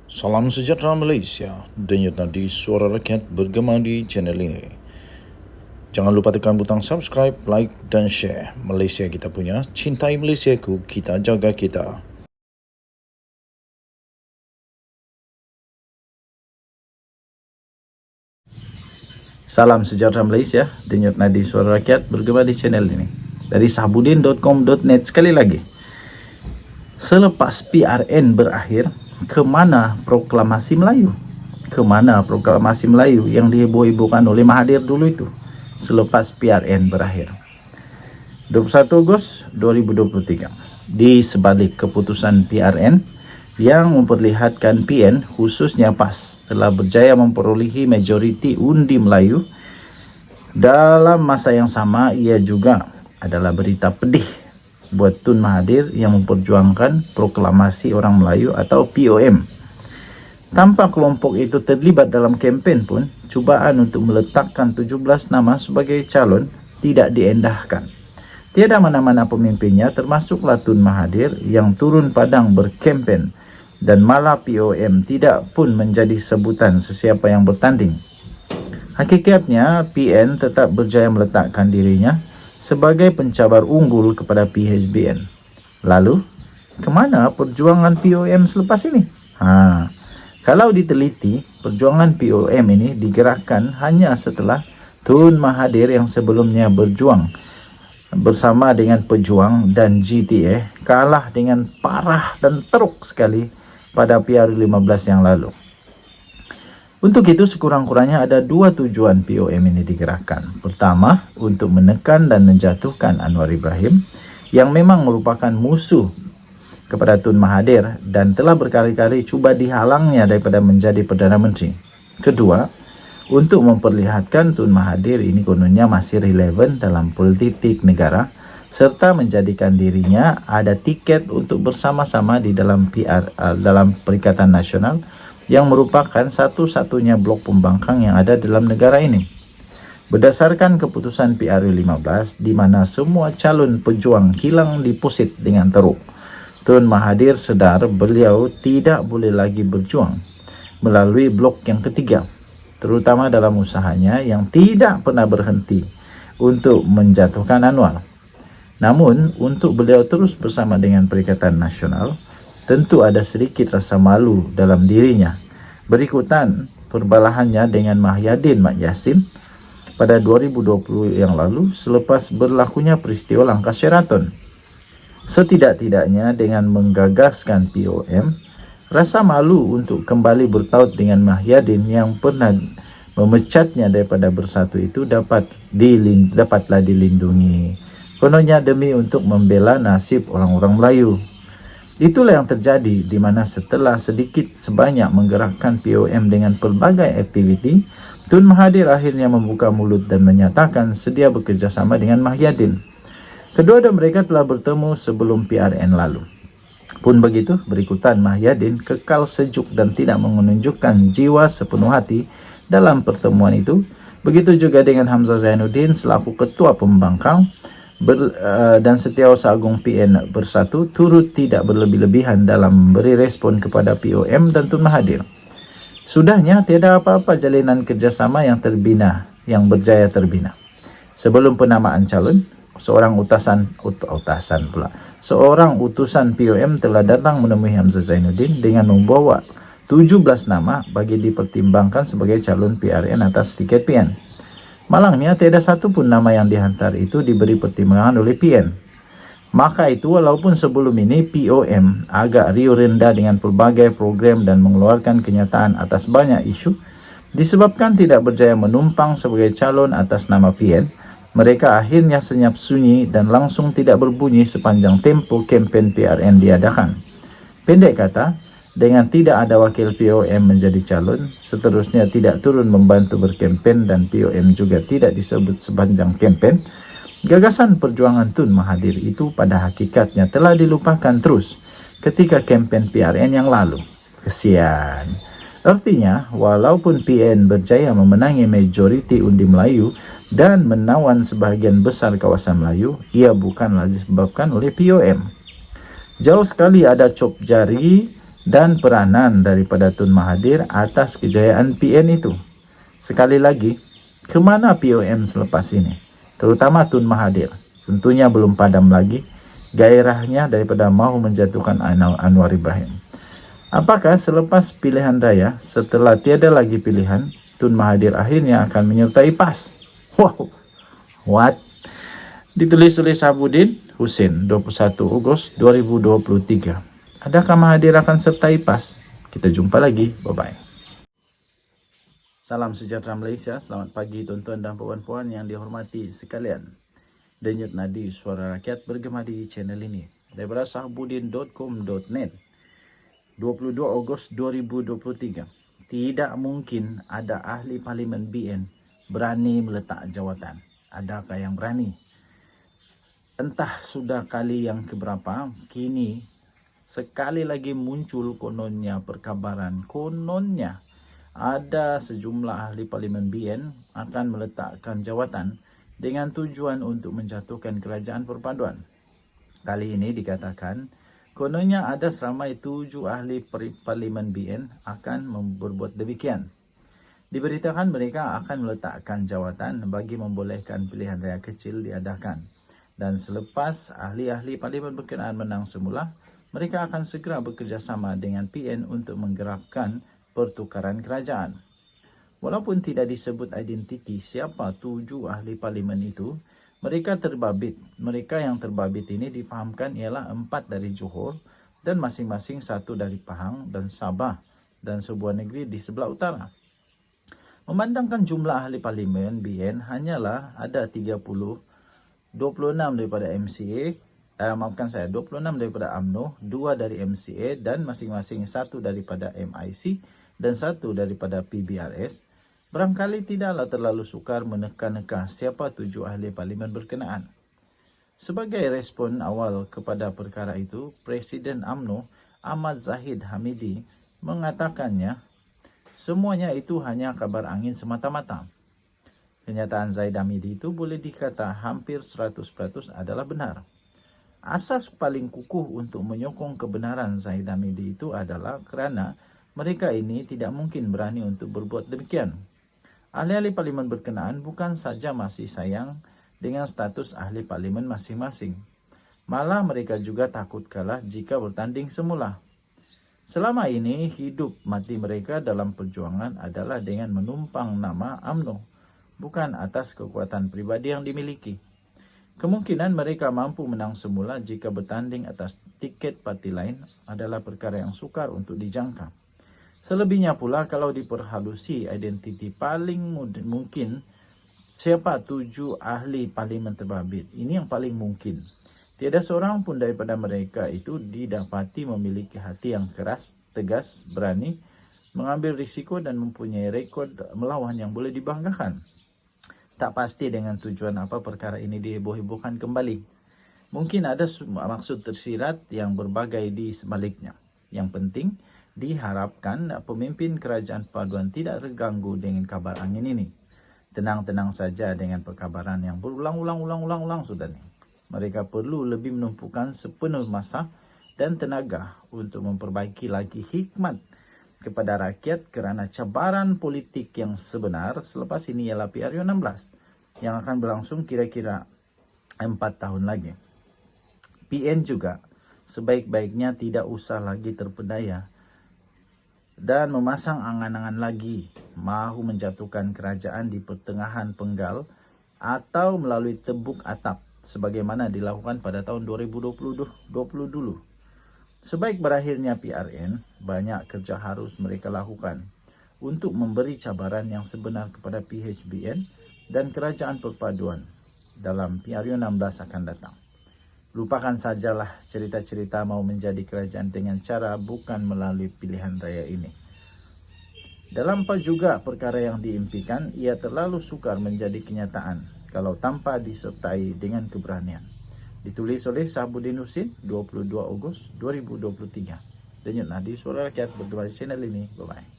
Salam sejahtera Malaysia, denyut nadi suara rakyat bergema di channel ini. Jangan lupa tekan butang subscribe, like dan share. Malaysia kita punya, cintai Malaysiaku, kita jaga kita. Salam sejahtera Malaysia, denyut nadi suara rakyat bergema di channel ini. Dari sahbudin.com.net sekali lagi. Selepas PRN berakhir, kemana proklamasi Melayu? Kemana proklamasi Melayu yang diheboh-hebohkan oleh Mahathir dulu itu? Selepas PRN berakhir. 21 Ogos 2023. Di sebalik keputusan PRN yang memperlihatkan PN khususnya PAS telah berjaya memperolehi majoriti undi Melayu, dalam masa yang sama ia juga adalah berita pedih buat Tun Mahathir yang memperjuangkan proklamasi orang Melayu atau POM. Tanpa kelompok itu terlibat dalam kempen pun, cubaan untuk meletakkan 17 nama sebagai calon tidak diendahkan. Tiada mana-mana pemimpinnya termasuklah Tun Mahathir yang turun padang berkempen, dan malah POM tidak pun menjadi sebutan sesiapa yang bertanding. Hakikatnya PN tetap berjaya meletakkan dirinya sebagai pencabar unggul kepada PHBN. Lalu, kemana perjuangan POM selepas ini? Kalau diteliti, perjuangan POM ini digerakkan hanya setelah Tun Mahathir yang sebelumnya berjuang bersama dengan Pejuang dan GTA kalah dengan parah dan teruk sekali pada PR15 yang lalu. Untuk itu sekurang-kurangnya ada dua tujuan POM ini digerakkan. Pertama, untuk menekan dan menjatuhkan Anwar Ibrahim yang memang merupakan musuh kepada Tun Mahathir dan telah berkali-kali cuba dihalangnya daripada menjadi Perdana Menteri. Kedua, untuk memperlihatkan Tun Mahathir ini kononnya masih relevan dalam politik negara serta menjadikan dirinya ada tiket untuk bersama-sama di dalam dalam Perikatan Nasional yang merupakan satu-satunya blok pembangkang yang ada dalam negara ini. Berdasarkan keputusan PR15 di mana semua calon pejuang hilang deposit dengan teruk, Tun Mahathir sedar beliau tidak boleh lagi berjuang melalui blok yang ketiga, terutama dalam usahanya yang tidak pernah berhenti untuk menjatuhkan Anwar. Namun, untuk beliau terus bersama dengan Perikatan Nasional, tentu ada sedikit rasa malu dalam dirinya. Berikutan perbalahannya dengan Mahyadin Mat Yassin pada 2020 yang lalu selepas berlakunya peristiwa langkah Sheraton. Setidak-tidaknya dengan menggagaskan POM, rasa malu untuk kembali bertaut dengan Mahyadin yang pernah memecatnya daripada Bersatu itu dapatlah dilindungi. Kononnya demi untuk membela nasib orang-orang Melayu. Itulah yang terjadi di mana setelah sedikit sebanyak menggerakkan POM dengan pelbagai aktiviti, Tun Mahathir akhirnya membuka mulut dan menyatakan sedia bekerjasama dengan Mahyadin. Kedua-dua mereka telah bertemu sebelum PRN lalu. Pun begitu, berikutan Mahyadin kekal sejuk dan tidak menunjukkan jiwa sepenuh hati dalam pertemuan itu. Begitu juga dengan Hamzah Zainuddin selaku ketua pembangkang dan Setiausaha Agung PN Bersatu turut tidak berlebih-lebihan dalam memberi respon kepada POM dan Tun Mahathir. Sudahnya tiada apa-apa jalinan kerjasama yang berjaya terbina. Sebelum penamaan calon, seorang utusan POM telah datang menemui Hamzah Zainuddin dengan membawa 17 nama bagi dipertimbangkan sebagai calon PRN atas tiket PN. Malangnya tiada satu pun nama yang dihantar itu diberi pertimbangan oleh PN. Maka itu walaupun sebelum ini POM agak riuh rendah dengan pelbagai program dan mengeluarkan kenyataan atas banyak isu, disebabkan tidak berjaya menumpang sebagai calon atas nama PN, mereka akhirnya senyap sunyi dan langsung tidak berbunyi sepanjang tempo kempen PRN diadakan. Pendek kata, dengan tidak ada wakil POM menjadi calon, seterusnya tidak turun membantu berkempen dan POM juga tidak disebut sepanjang kempen, gagasan perjuangan Tun Mahathir itu pada hakikatnya telah dilupakan terus ketika kempen PRN yang lalu. Kesian. Artinya, walaupun PN berjaya memenangi majoriti undi Melayu dan menawan sebahagian besar kawasan Melayu, ia bukanlah disebabkan oleh POM. Jauh sekali ada cop jari dan peranan daripada Tun Mahathir atas kejayaan PN itu. Sekali lagi, kemana POM selepas ini? Terutama Tun Mahathir. Tentunya belum padam lagi gairahnya daripada mahu menjatuhkan Anwar Ibrahim. Apakah selepas pilihan raya, setelah tiada lagi pilihan, Tun Mahathir akhirnya akan menyertai PAS? Wow, what? Ditulis oleh Sahabudin Husin, 21 Ogos 2023. Adakah Mahathir akan sertai PAS? Kita jumpa lagi. Bye-bye. Salam sejahtera Malaysia. Selamat pagi tuan-tuan dan puan-puan yang dihormati sekalian. Denyut nadi suara rakyat bergema di channel ini. Daripada sahabudin.com.net 22 Ogos 2023. Tidak mungkin ada ahli parlimen BN berani meletak jawatan. Adakah yang berani? Entah sudah kali yang keberapa, kini sekali lagi muncul kononnya perkabaran. Kononnya ada sejumlah ahli parlimen BN akan meletakkan jawatan dengan tujuan untuk menjatuhkan kerajaan perpaduan. Kali ini dikatakan, kononnya ada seramai 7 ahli parlimen BN akan berbuat demikian. Diberitakan mereka akan meletakkan jawatan bagi membolehkan pilihan raya kecil diadakan. Dan selepas ahli-ahli parlimen berkenaan menang semula, mereka akan segera bekerjasama dengan PN untuk menggerakkan pertukaran kerajaan. Walaupun tidak disebut identiti siapa 7 ahli parlimen itu, mereka terbabit. Mereka yang terbabit ini difahamkan ialah 4 dari Johor dan masing-masing 1 dari Pahang dan Sabah dan sebuah negeri di sebelah utara. Memandangkan jumlah ahli parlimen BN hanyalah ada 26 daripada MCA, 26 daripada UMNO, 2 dari MCA dan masing-masing 1 daripada MIC dan 1 daripada PBRS. Barangkali tidaklah terlalu sukar meneka-neka siapa 7 ahli parlimen berkenaan. Sebagai respon awal kepada perkara itu, Presiden UMNO Ahmad Zahid Hamidi mengatakannya semuanya itu hanya kabar angin semata-mata. Kenyataan Zahid Hamidi itu boleh dikata hampir 100% adalah benar. Asas paling kukuh untuk menyokong kebenaran Zahid Hamidi itu adalah kerana mereka ini tidak mungkin berani untuk berbuat demikian. Ahli-ahli parlimen berkenaan bukan saja masih sayang dengan status ahli parlimen masing-masing. Malah mereka juga takut kalah jika bertanding semula. Selama ini hidup mati mereka dalam perjuangan adalah dengan menumpang nama UMNO, bukan atas kekuatan pribadi yang dimiliki. Kemungkinan mereka mampu menang semula jika bertanding atas tiket parti lain adalah perkara yang sukar untuk dijangka. Selebihnya pula kalau diperhalusi identiti paling mungkin siapa 7 ahli parlimen terbabit. Ini yang paling mungkin. Tiada seorang pun daripada mereka itu didapati memiliki hati yang keras, tegas, berani, mengambil risiko dan mempunyai rekod melawan yang boleh dibanggakan. Tak pasti dengan tujuan apa perkara ini diheboh-hebohkan kembali. Mungkin ada maksud tersirat yang berbagai di sebaliknya. Yang penting, diharapkan pemimpin kerajaan perpaduan tidak terganggu dengan kabar angin ini. Tenang-tenang saja dengan perkabaran yang berulang-ulang sudah nih. Mereka perlu lebih menumpukan sepenuh masa dan tenaga untuk memperbaiki lagi hikmat kepada rakyat kerana cabaran politik yang sebenar selepas ini ialah PRU 16 yang akan berlangsung kira-kira 4 tahun lagi. PN juga sebaik-baiknya tidak usah lagi terpedaya dan memasang angan-angan lagi mahu menjatuhkan kerajaan di pertengahan penggal atau melalui tebuk atap sebagaimana dilakukan pada tahun 2020 dulu. Sebaik berakhirnya PRN, banyak kerja harus mereka lakukan untuk memberi cabaran yang sebenar kepada PHBN dan kerajaan perpaduan dalam PRU 16 akan datang. Lupakan sajalah cerita-cerita mau menjadi kerajaan dengan cara bukan melalui pilihan raya ini. Dalam juga perkara yang diimpikan, ia terlalu sukar menjadi kenyataan kalau tanpa disertai dengan keberanian. Ditulis oleh Sahabudin Husin, 22 Ogos 2023. Denyut nadi suara rakyat bergema di channel ini. Bye-bye.